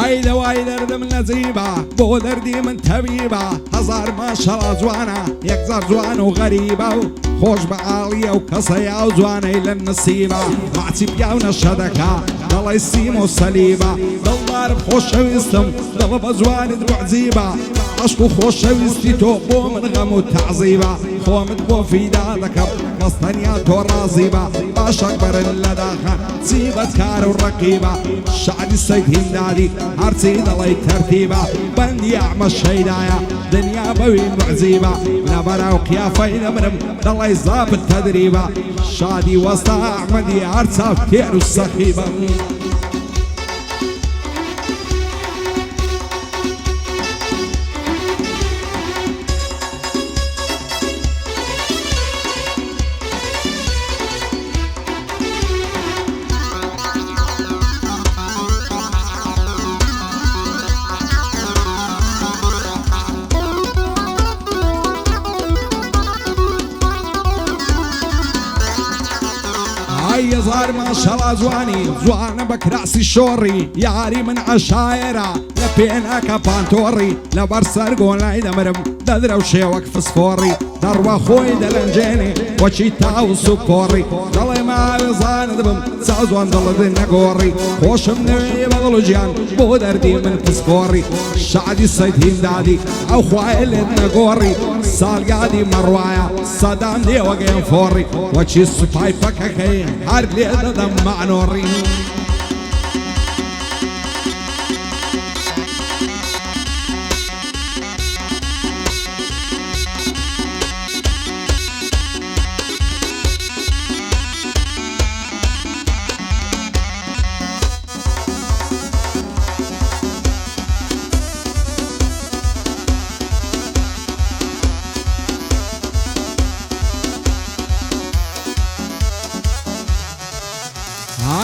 وای لەوای دەردم نەجیبە بۆ دەردی من تەبیبە هەزار ماشەڵا جوانە یەکجار جوان و غەریبە و خۆش بە ئاڵیە و کەسەیا و جوانەی لە نسیبە ماچی پیاو نەشە دەکا دەڵی سیم و سەلیبە دڵدارم خۆشەویستم دڵە بە جوانت وعجیبە عشق و خۆشەویستی تۆ بۆ من غەم و تەعزیبە خۆمت بۆ فیدا دەکەم مەستەنیا تۆ ڕازیبە باشەک بەرن لە داخان جیبەت کار و ڕەقیبە شعری سەید هیمدادی هەرچی دەڵی تەرتیبە بەندی ئەحمەد شەیدایە دنیا بەوی معجیبە لەبەرا و قیافەی دەمرم دەڵی زابت تەدریبە شادی وەستا ئەحمەدی هەر چاو تێر و سەخیبە هزار ماشەڵا جوانی جوانە بە کراسی شۆڕی یاری من عەشایەرە لە پێناکە پانتۆڕی لەبەر سەرگۆلای دەمرم دەدرە و شێوەک فسفۆڕی دەڕوە خۆی دەلەنجێنێ وەچی تاو سوکۆڕی دەڵێ ماوێزانە دەبم چاو جوان دڵت نەگۆڕی خۆشم نوێ بەدڵ و گیان بۆ دەردی من پسکۆڕی شعری سەید هیمدادی ئەو خوایە لێت نەگۆڕی ساڵگادی مەڕوایە سەدام دێوەگەیان فۆڕی وەچی سوپای پەکەکەی هەر لێ دەدەم معنۆڕی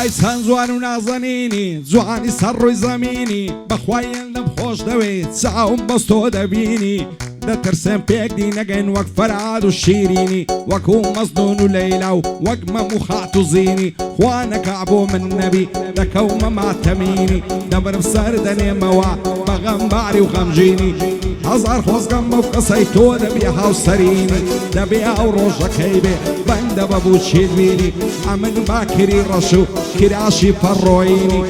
های چەند جوان و نازەنینی جوانی سەر ڕووی زەمینی بەخوای ئەندەم خۆش دەوێت چاوم بەس تۆ دەبینی دەترسێم پێکدی نەگەین وەک فەرهاد و شیرینی وەکو مەزنون و لەیلا و وەک مەم و خات و زینی خوا نەکا بۆ من نەبی دەکەومە ماتەمینی دەبرم سەر دەنێمەوە بە غەمباری و غەمژینی هەزار خۆزگەم بەو قسەی تۆ دەبێ هاوسەرینی دەبێ ئەو ڕۆژەکەی بێ بەندە بەبوو چیت بینی ئەمن باکری ڕەش و کراشی پەڕۆینی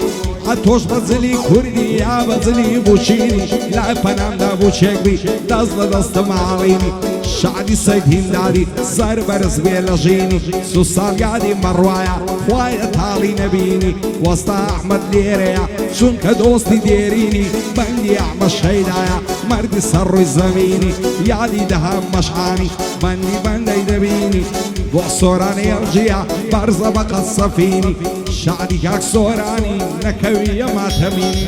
ئەتۆش بەجلی کوردی یا بەجلی بوشینی لای پەنامدا بوچێک بی دەست لە دەستە ماڵینی شعری سەید هیمدادی زەر بەرز بێ لە ژینی سو ساڵگادی مەڕوایە خوایە تاڵی نەبینی وەستا ئەحمەد لێرەیە چونکە دۆستی دێرینی بەندی ئەحمەد شەیدایە مەردی سەر ڕووی زەمینی یادی دەهام مەشعانی بەندی بەندەی دەبینی بۆ سۆرانی ئەڵجیە بەرزە بە قەد سەفینی شعری کاک سۆرانی نەکەویە ماتەمینی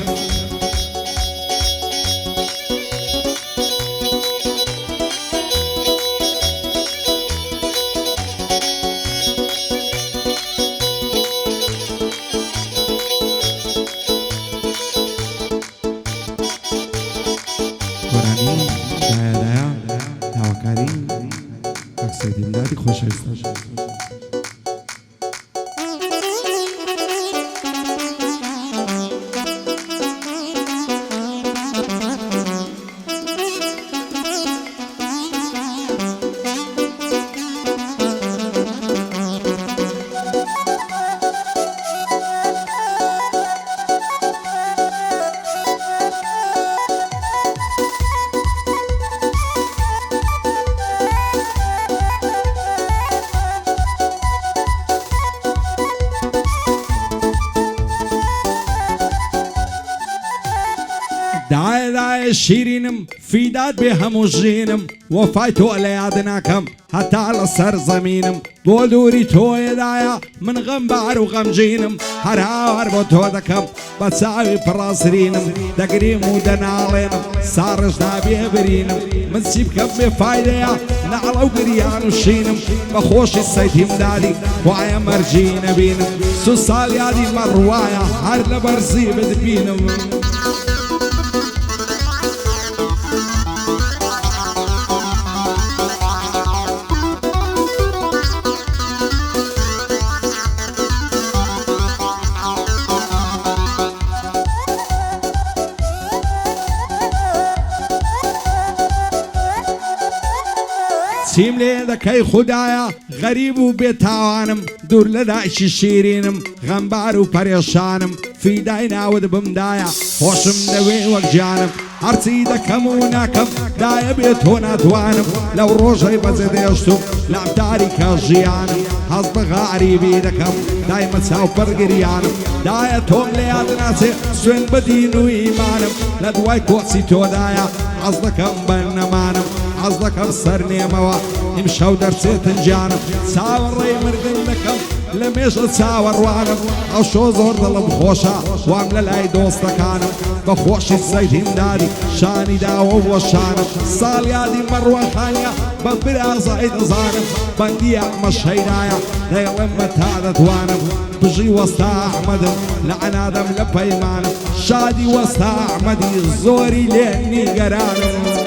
سۆرانی دایە هاوکاری کاک سەید هیمدادی خۆشەویستە دایە شیرینم فیدات بێ هەموو ژینم وەفای تۆ لە یاد ناکەم هەتا لە سەر زەمینم بۆ دووری تۆیەدایە من غەمبار و غەمژینم هەر هاوار بۆ تۆ دەکەم بە چاوی پڕاسرینم دەگریم و دەناڵێنم ساڕژ نابێ برینم من چی بکەم بێ فایدەیە ناڵە و گریان و شینم بە خۆشی سەید هیمدادی خوایە مەرجی نەبینم سو ساڵ یادی مەڕوایە هەر لە بەرزی بدبینم چیم لێ دەکەی خوددایە غەریب و بێتاوانم دوور لە دایکی شیرینم غەمبار و پەرێشانم فیدای ناوت بمدایە خۆشم دەوێ وەک جانم هەرچی دەکەم و ناکەم دایە بێت تۆ ناتوانم لەو ڕۆژەی بەجێ دێشتم لام تاریکە ژیانم هەز بە غاریبی دەکەم دایمە چاو پەرگریانم دایە تۆم لە یاد ناچێ سوێن بە دین و ئیمانم لە دوای کۆچی تۆدایە حەز دەکەم بەرنەمانم حەز دەکەم سەرنێمەوە ئیمشەو دەرچێتن جانم چاوەڕێی مردن دەکەم لە مێژە چاوەڕوانم ئەو شۆ زۆر دڵم خۆشە وام لە لای دۆستەکانم بە خۆشی سەید هیمداری شانی داوە بۆ شانم ساڵ یادی مەڕوانخانیە بە برازای دەزانم بەندی ئەحمە شەیدایە دەیڵێم بە تا دەتوانم بژی وەستا ئەحمەدم لە عنادەم لە پەیمانم شادی وەستا ئەحمەدی زۆری لێ نیگەرانم